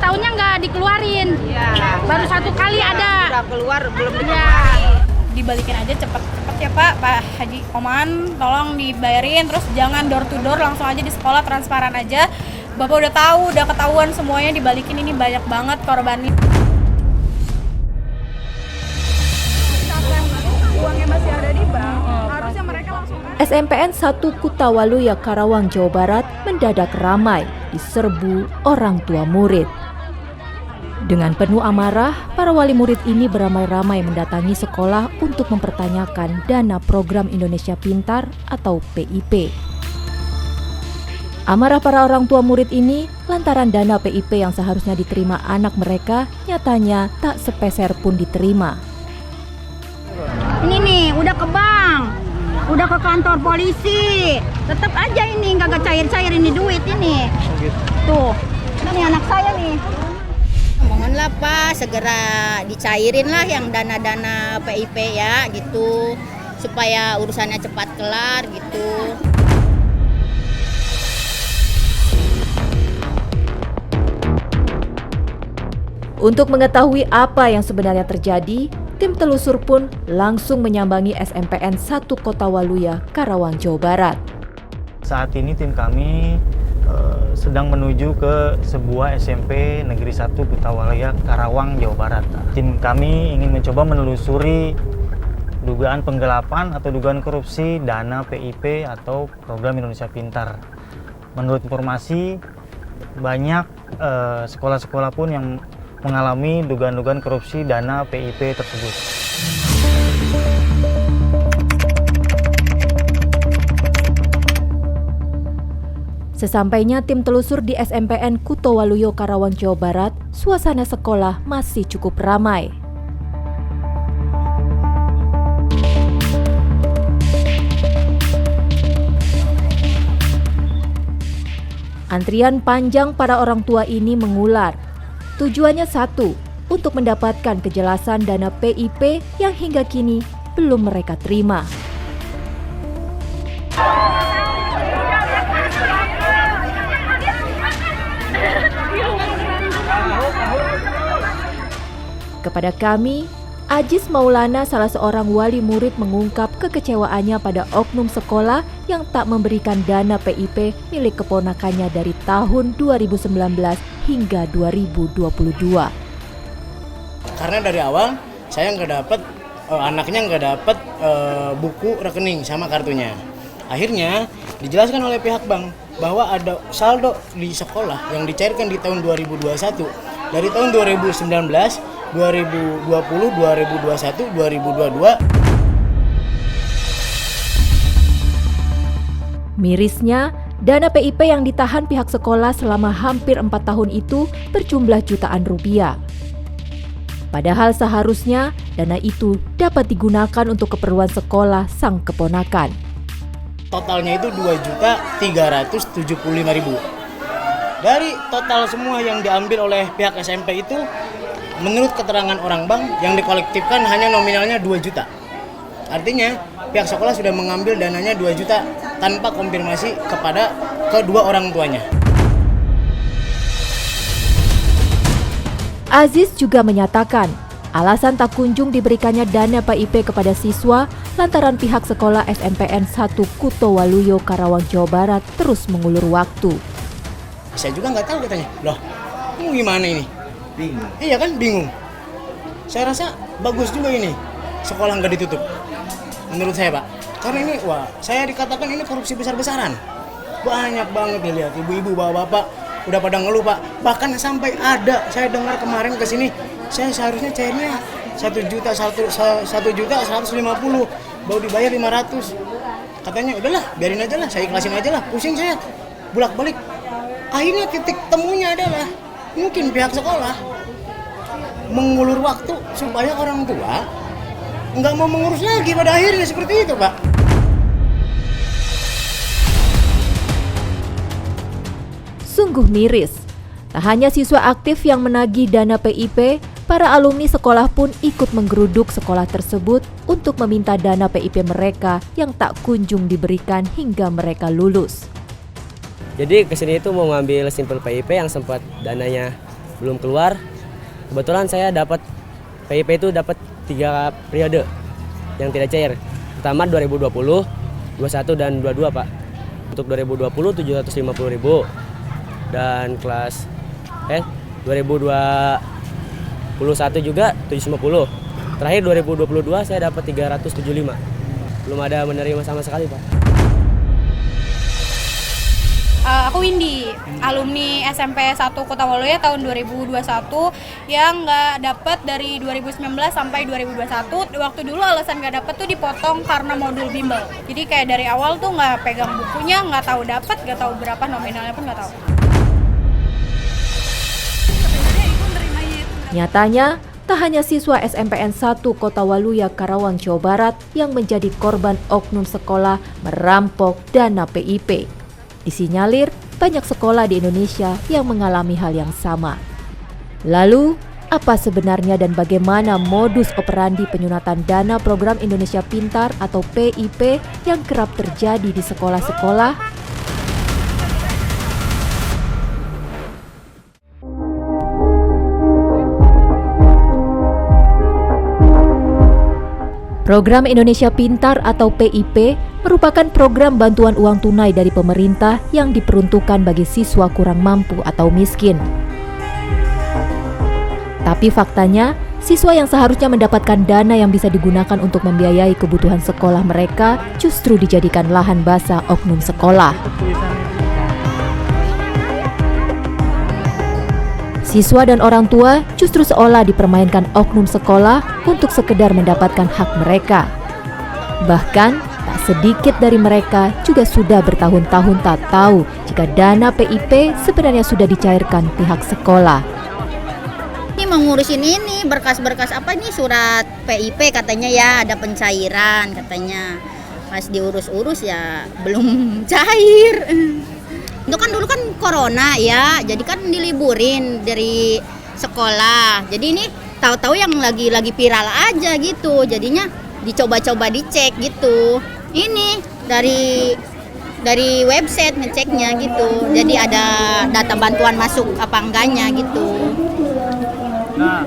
tahunnya nggak dikeluarin. Ya. Baru satu kali ada. Udah keluar belum Ya. dikeluarin. Dibalikin aja cepet-cepet ya Pak Haji Oman, tolong dibayarin, terus jangan door to door, langsung aja di sekolah, transparan aja. Bapak udah tahu, udah ketahuan semuanya, dibalikin, ini banyak banget korbannya. Uangnya masih ada di bank, harusnya mereka langsung SMPN 1 Kutawaluya, Karawang, Jawa Barat mendadak ramai diserbu orang tua murid. Dengan penuh amarah, para wali murid ini beramai-ramai mendatangi sekolah untuk mempertanyakan dana program Indonesia Pintar atau PIP. Amarah para orang tua murid ini lantaran dana PIP yang seharusnya diterima anak mereka nyatanya tak sepeser pun diterima. Ini nih, udah ke bank, udah ke kantor polisi, tetap aja ini nggak cair-cair ini duit ini. Tuh, ini anak saya nih. Mohonlah Pak, segera dicairin lah yang dana-dana PIP ya gitu, supaya urusannya cepat kelar gitu. Untuk mengetahui apa yang sebenarnya terjadi, tim telusur pun langsung menyambangi SMPN 1 Kutawaluya, Karawang, Jawa Barat. Saat ini tim kami sedang menuju ke sebuah SMP Negeri 1 Kutawaluya, Karawang, Jawa Barat. Tim kami ingin mencoba menelusuri dugaan penggelapan atau dugaan korupsi dana PIP atau program Indonesia Pintar. Menurut informasi, banyak sekolah-sekolah pun yang mengalami dugaan-dugaan korupsi dana PIP tersebut. Sesampainya tim telusur di SMPN Kutawaluya, Karawang, Jawa Barat, suasana sekolah masih cukup ramai. Antrian panjang para orang tua ini mengular. Tujuannya satu, untuk mendapatkan kejelasan dana PIP yang hingga kini belum mereka terima. Kepada kami, Ajis Maulana, salah seorang wali murid, mengungkap kekecewaannya pada oknum sekolah yang tak memberikan dana PIP milik keponakannya dari tahun 2019 hingga 2022. Karena dari awal saya nggak dapat, anaknya nggak dapat buku rekening sama kartunya. Akhirnya dijelaskan oleh pihak bank bahwa ada saldo di sekolah yang dicairkan di tahun 2021 dari tahun 2019, 2020, 2021, 2022. Mirisnya, dana PIP yang ditahan pihak sekolah selama hampir 4 tahun itu berjumlah jutaan rupiah. Padahal seharusnya dana itu dapat digunakan untuk keperluan sekolah sang keponakan. Totalnya itu 2.375.000. Dari total semua yang diambil oleh pihak SMP itu, menurut keterangan orang bank yang dikolektifkan hanya nominalnya 2 juta. Artinya pihak sekolah sudah mengambil dananya 2 juta tanpa konfirmasi kepada kedua orang tuanya. Aziz juga menyatakan alasan tak kunjung diberikannya dana PIP kepada siswa lantaran pihak sekolah SMPN 1 Kutawaluya, Karawang, Jawa Barat terus mengulur waktu. Saya juga nggak tahu katanya. Loh, mau gimana ini? Bingung. Iya kan, bingung. Saya rasa bagus juga ini sekolah nggak ditutup. Menurut saya Pak, karena ini saya dikatakan ini korupsi besar-besaran. Banyak banget nih, lihat ibu-ibu, bapak-bapak udah pada ngeluh Pak. Bahkan sampai ada saya dengar kemarin ke sini, saya seharusnya cairnya 1.150.000, baru dibayar 500. Katanya udahlah, biarin aja lah, saya ikhlasin aja lah, pusing saya bolak-balik. Akhirnya titik temunya adalah mungkin pihak sekolah mengulur waktu supaya orang tua nggak mau mengurus lagi, pada akhirnya seperti itu Pak. Sungguh miris. Tak hanya siswa aktif yang menagih dana PIP, para alumni sekolah pun ikut menggeruduk sekolah tersebut untuk meminta dana PIP mereka yang tak kunjung diberikan hingga mereka lulus. Jadi kesini itu mau ngambil simpel PIP yang sempat dananya belum keluar. Kebetulan saya dapat PIP itu dapat 3 periode yang tidak cair. Pertama 2020, 21 dan 22 Pak. Untuk 2020 750.000 dan kelas 2021 juga 750. Terakhir 2022 saya dapat 375. Belum ada menerima sama sekali Pak. Aku Windy, alumni SMP 1 Kota Waluya tahun 2021 yang nggak dapat dari 2019 sampai 2021. Waktu dulu alasan nggak dapat tuh dipotong karena modul bimbel. Jadi kayak dari awal tuh nggak pegang bukunya, nggak tahu dapat, nggak tahu berapa nominalnya pun nggak tahu. Nyatanya, tak hanya siswa SMPN 1 Kota Waluya, Karawang, Jawa Barat yang menjadi korban oknum sekolah merampok dana PIP. Disinyalir banyak sekolah di Indonesia yang mengalami hal yang sama. Lalu, apa sebenarnya dan bagaimana modus operandi penyunatan dana program Indonesia Pintar atau PIP yang kerap terjadi di sekolah-sekolah? Program Indonesia Pintar atau PIP merupakan program bantuan uang tunai dari pemerintah yang diperuntukkan bagi siswa kurang mampu atau miskin. Tapi faktanya, siswa yang seharusnya mendapatkan dana yang bisa digunakan untuk membiayai kebutuhan sekolah mereka justru dijadikan lahan basah oknum sekolah. Siswa dan orang tua justru seolah dipermainkan oknum sekolah untuk sekedar mendapatkan hak mereka. Bahkan, tak sedikit dari mereka juga sudah bertahun-tahun tak tahu jika dana PIP sebenarnya sudah dicairkan pihak sekolah. Ini mengurusin ini berkas-berkas apa nih, surat PIP katanya ya ada pencairan katanya. Pas diurus-urus ya belum cair. Itu kan dulu kan corona ya, jadi kan diliburin dari sekolah. Jadi ini tahu-tahu yang lagi viral aja gitu. Jadinya dicoba-coba dicek gitu. Ini dari website ngeceknya gitu. Jadi ada data bantuan masuk apa enggaknya gitu. Nah,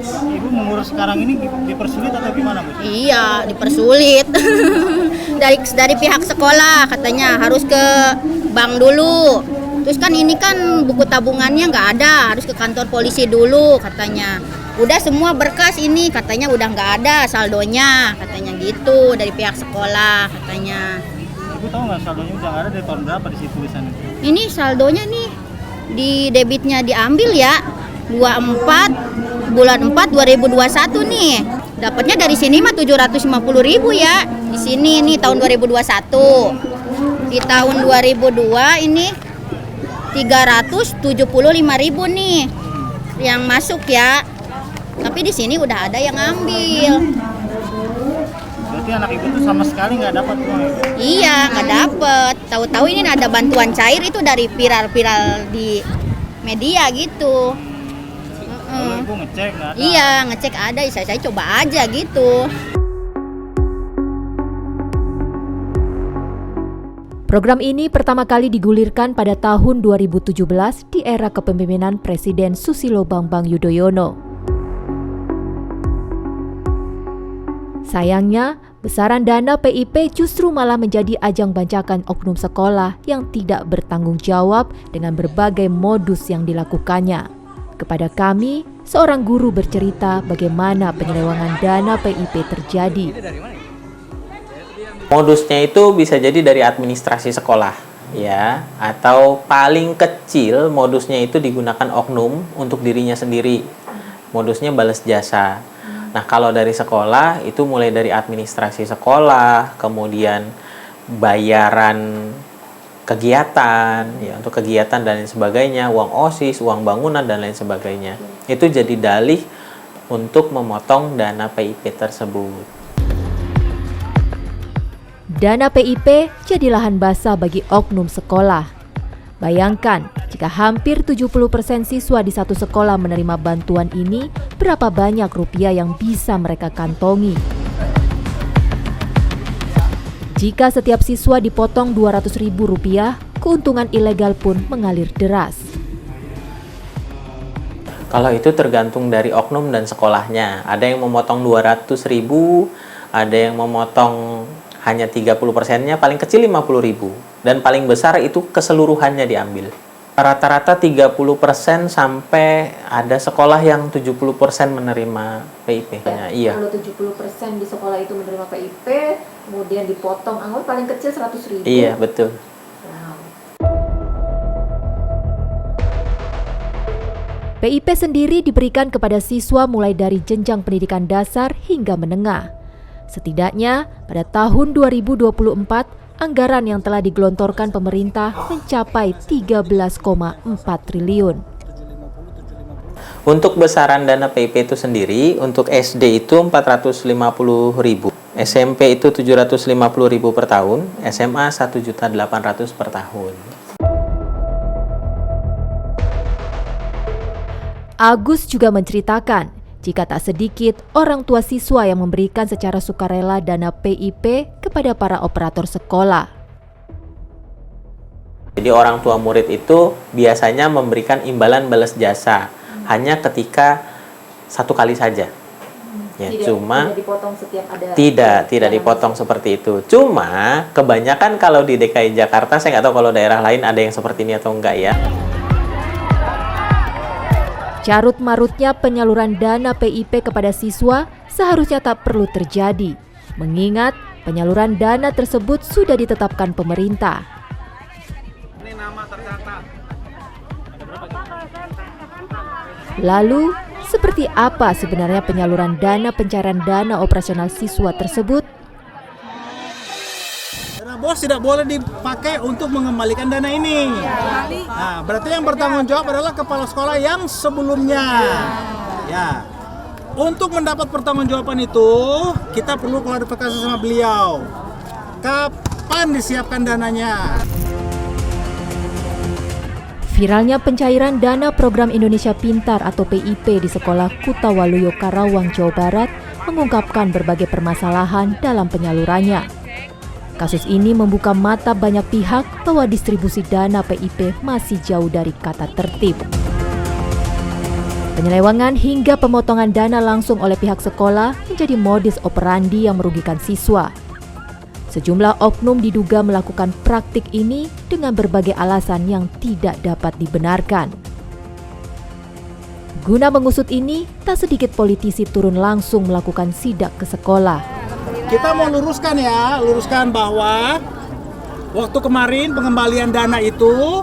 Ibu mengurus sekarang ini dipersulit atau gimana, Bu? Iya, dipersulit. dari pihak sekolah katanya harus ke bank dulu. Terus kan ini kan buku tabungannya nggak ada, harus ke kantor polisi dulu katanya. Udah semua berkas ini katanya udah nggak ada saldonya katanya gitu dari pihak sekolah katanya. Ibu tahu nggak saldonya udah nggak ada dari tahun berapa di situ tulisannya? Ini saldonya nih di debitnya diambil ya 24 bulan 4 2021 nih. Dapatnya dari sini mah 750.000 ya. Di sini nih tahun 2021. Di tahun 2002 ini 375.000 nih yang masuk ya. Tapi di sini udah ada yang ambil. Berarti anak Ibu tuh sama sekali nggak dapat uang ya? Iya, nggak dapat. Tahu-tahu ini ada bantuan cair itu dari viral-viral di media gitu. Lalu Ibu ngecek nggak ada? Iya, ngecek ada. Saya coba aja gitu. Program ini pertama kali digulirkan pada tahun 2017 di era kepemimpinan Presiden Susilo Bambang Yudhoyono. Sayangnya, besaran dana PIP justru malah menjadi ajang bancakan oknum sekolah yang tidak bertanggung jawab dengan berbagai modus yang dilakukannya. Kepada kami, seorang guru bercerita bagaimana penyelewengan dana PIP terjadi. Modusnya itu bisa jadi dari administrasi sekolah, ya, atau paling kecil modusnya itu digunakan oknum untuk dirinya sendiri. Modusnya balas jasa. Nah, kalau dari sekolah itu mulai dari administrasi sekolah, kemudian bayaran kegiatan, ya, untuk kegiatan dan lain sebagainya, uang OSIS, uang bangunan dan lain sebagainya. Itu jadi dalih untuk memotong dana PIP tersebut. Dana PIP jadi lahan basah bagi oknum sekolah. Bayangkan, jika hampir 70% siswa di satu sekolah menerima bantuan ini, berapa banyak rupiah yang bisa mereka kantongi? Jika setiap siswa dipotong Rp200.000, keuntungan ilegal pun mengalir deras. Kalau itu tergantung dari oknum dan sekolahnya. Ada yang memotong 200.000, ada yang memotong hanya 30%-nya, paling kecil 50.000. Dan paling besar itu keseluruhannya diambil. Rata-rata 30% sampai ada sekolah yang 70% menerima PIP. Iya. Kalau 70% di sekolah itu menerima PIP, kemudian dipotong anggaran paling kecil 100.000. Iya, betul. PIP sendiri diberikan kepada siswa mulai dari jenjang pendidikan dasar hingga menengah. Setidaknya pada tahun 2024, anggaran yang telah digelontorkan pemerintah mencapai 13,4 triliun. Untuk besaran dana PIP itu sendiri, untuk SD itu 450.000, SMP itu 750.000 per tahun, SMA 1.800.000 per tahun. Agus juga menceritakan jika tak sedikit orang tua siswa yang memberikan secara sukarela dana PIP kepada para operator sekolah. Jadi orang tua murid itu biasanya memberikan imbalan balas jasa hanya ketika satu kali saja. Ya, tidak dipotong setiap ada. Tidak dipotong seperti itu. Cuma kebanyakan kalau di DKI Jakarta, saya nggak tahu kalau daerah lain ada yang seperti ini atau enggak ya. Carut-marutnya penyaluran dana PIP kepada siswa seharusnya tak perlu terjadi, mengingat penyaluran dana tersebut sudah ditetapkan pemerintah. Lalu, seperti apa sebenarnya penyaluran dana pencairan dana operasional siswa tersebut? Dana BOS tidak boleh dipakai untuk mengembalikan dana ini. Nah, berarti yang bertanggung jawab adalah kepala sekolah yang sebelumnya. Ya. Untuk mendapat pertanggungjawaban itu, kita perlu klarifikasi sama beliau. Kapan disiapkan dananya? Viralnya pencairan dana program Indonesia Pintar atau PIP di sekolah Kutawaluyo, Karawang, Jawa Barat mengungkapkan berbagai permasalahan dalam penyalurannya. Kasus ini membuka mata banyak pihak bahwa distribusi dana PIP masih jauh dari kata tertib. Penyelewengan hingga pemotongan dana langsung oleh pihak sekolah menjadi modus operandi yang merugikan siswa. Sejumlah oknum diduga melakukan praktik ini dengan berbagai alasan yang tidak dapat dibenarkan. Guna mengusut ini, tak sedikit politisi turun langsung melakukan sidak ke sekolah. Kita mau luruskan bahwa waktu kemarin pengembalian dana itu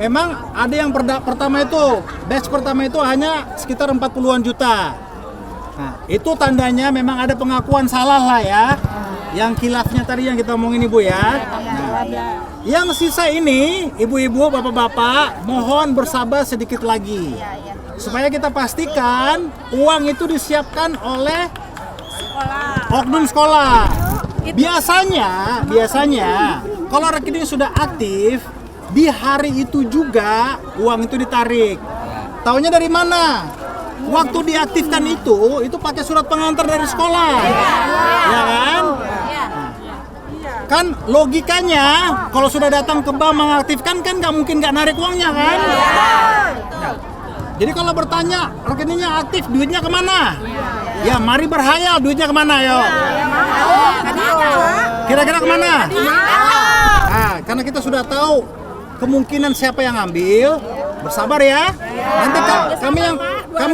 memang ada yang batch pertama itu hanya sekitar 40-an juta. Nah, itu tandanya memang ada pengakuan salah lah ya. Yang khilafnya tadi yang kita omongin Ibu ya. Nah, yang sisa ini, ibu-ibu, bapak-bapak, mohon bersabar sedikit lagi. Supaya kita pastikan uang itu disiapkan oleh oknum sekolah. Biasanya kalau rekening sudah aktif, di hari itu juga uang itu ditarik. Taunya dari mana? Waktu diaktifkan itu pakai surat pengantar dari sekolah. Ya kan? Kan logikanya kalau sudah datang ke bank mengaktifkan kan nggak mungkin nggak narik uangnya kan? Jadi kalau bertanya rekeningnya aktif, duitnya kemana? Ya mari berhayal, duitnya kemana yo? Kira-kira kemana? Nah, karena kita sudah tahu kemungkinan siapa yang ambil, bersabar ya. Nanti kami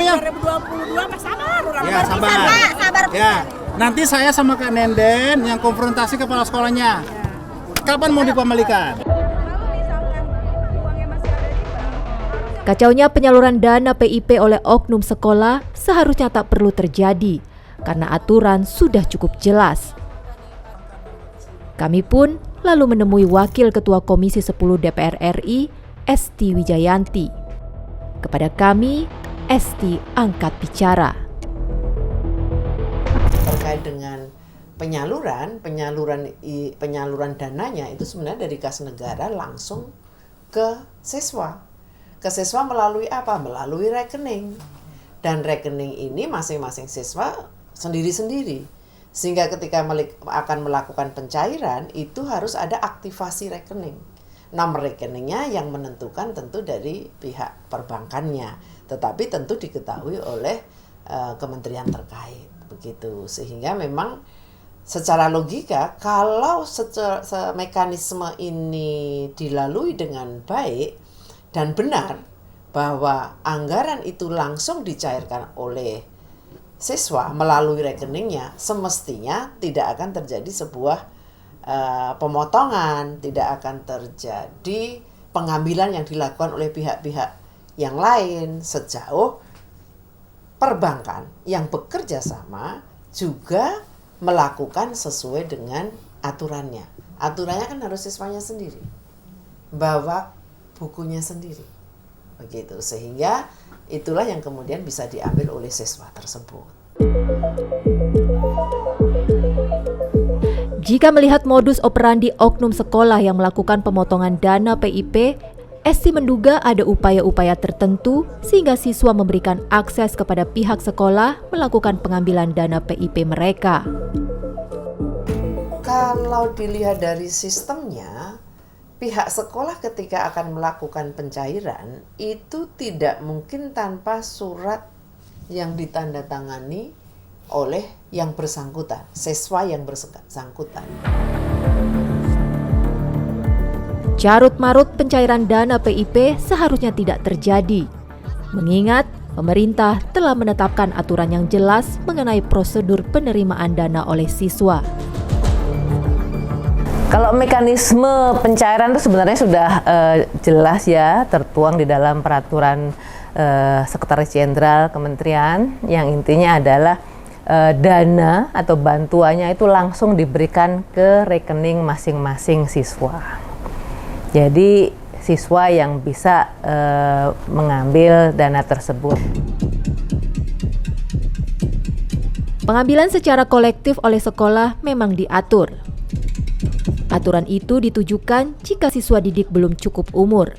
yang 2022 sabar. Ya sabar. Ya. Nanti saya sama Kak Nenden yang konfrontasi kepala sekolahnya. Kapan mau dikembalikan? Kacaunya penyaluran dana PIP oleh oknum sekolah seharusnya tak perlu terjadi karena aturan sudah cukup jelas. Kami pun lalu menemui Wakil Ketua Komisi 10 DPR RI, Esti Wijayanti. Kepada kami, Esti angkat bicara. Terkait dengan penyaluran dananya itu sebenarnya dari kas negara langsung ke siswa. Ke siswa melalui apa? Melalui rekening. Dan rekening ini masing-masing siswa sendiri-sendiri. Sehingga ketika akan melakukan pencairan itu harus ada aktivasi rekening. Nomor rekeningnya yang menentukan tentu dari pihak perbankannya. tetapi tentu diketahui oleh kementerian terkait begitu. Sehingga memang secara logika kalau mekanisme ini dilalui dengan baik dan benar, bahwa anggaran itu langsung dicairkan oleh siswa melalui rekeningnya, semestinya tidak akan terjadi sebuah pemotongan, tidak akan terjadi pengambilan yang dilakukan oleh pihak-pihak yang lain, sejauh perbankan yang bekerja sama juga melakukan sesuai dengan aturannya. Aturannya kan harus siswanya sendiri, bawa bukunya sendiri, begitu. Sehingga itulah yang kemudian bisa diambil oleh siswa tersebut. Jika melihat modus operandi oknum sekolah yang melakukan pemotongan dana PIP, Esti menduga ada upaya-upaya tertentu sehingga siswa memberikan akses kepada pihak sekolah melakukan pengambilan dana PIP mereka. Kalau dilihat dari sistemnya, pihak sekolah ketika akan melakukan pencairan itu tidak mungkin tanpa surat yang ditandatangani oleh yang bersangkutan, siswa yang bersangkutan. Carut-marut pencairan dana PIP seharusnya tidak terjadi, mengingat pemerintah telah menetapkan aturan yang jelas mengenai prosedur penerimaan dana oleh siswa. Kalau mekanisme pencairan itu sebenarnya sudah jelas ya, tertuang di dalam peraturan Sekretaris Jenderal Kementerian, yang intinya adalah dana atau bantuannya itu langsung diberikan ke rekening masing-masing siswa. Jadi siswa yang bisa mengambil dana tersebut. Pengambilan secara kolektif oleh sekolah memang diatur. Aturan itu ditujukan jika siswa didik belum cukup umur,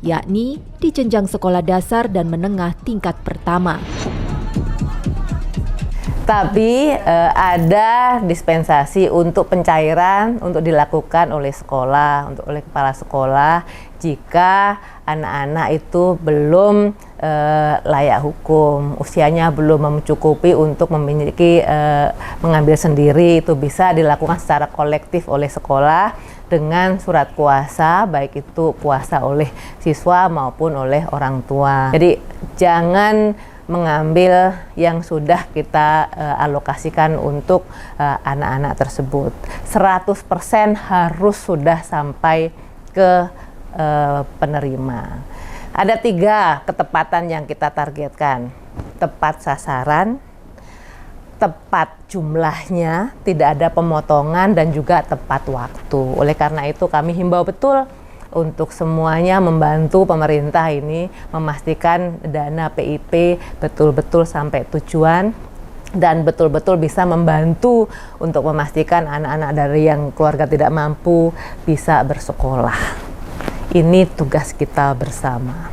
yakni di jenjang sekolah dasar dan menengah tingkat pertama. Tapi ada dispensasi untuk pencairan untuk dilakukan oleh sekolah, oleh kepala sekolah jika anak-anak itu belum layak hukum, usianya belum mencukupi untuk memiliki mengambil sendiri, itu bisa dilakukan secara kolektif oleh sekolah dengan surat kuasa, baik itu kuasa oleh siswa maupun oleh orang tua. Jadi jangan mengambil yang sudah kita alokasikan untuk anak-anak tersebut. 100% harus sudah sampai ke penerima. Ada 3 ketepatan yang kita targetkan. Tepat sasaran, tepat jumlahnya, tidak ada pemotongan, dan juga tepat waktu. Oleh karena itu kami himbau betul untuk semuanya membantu pemerintah ini memastikan dana PIP betul-betul sampai tujuan dan betul-betul bisa membantu untuk memastikan anak-anak dari yang keluarga tidak mampu bisa bersekolah. Ini tugas kita bersama.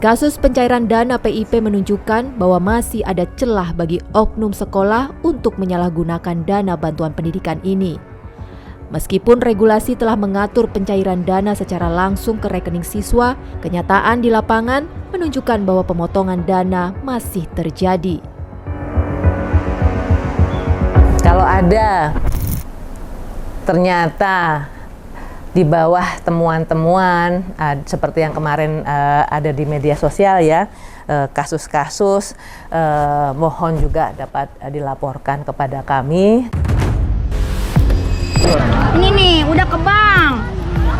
Kasus pencairan dana PIP menunjukkan bahwa masih ada celah bagi oknum sekolah untuk menyalahgunakan dana bantuan pendidikan ini. Meskipun regulasi telah mengatur pencairan dana secara langsung ke rekening siswa, kenyataan di lapangan menunjukkan bahwa pemotongan dana masih terjadi. Kalau ada ternyata di bawah temuan-temuan seperti yang kemarin ada di media sosial ya, kasus-kasus, mohon juga dapat dilaporkan kepada kami. Ini nih udah ke bank,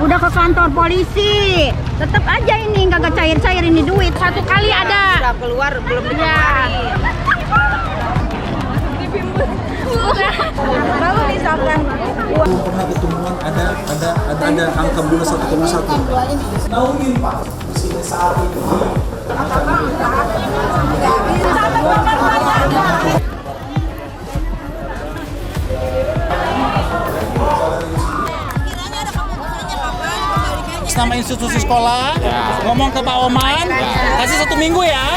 udah ke kantor polisi, tetap aja ini nggak cair-cair ini duit. Satu kali ada. Sudah keluar belum dikeluarin. Lalu misalkan pernah ketemuan ada angka bulan 1,1. Naungin Pak, saat itu. Nama institusi sekolah, ngomong ke Pak Oman, kasih 1 minggu ya.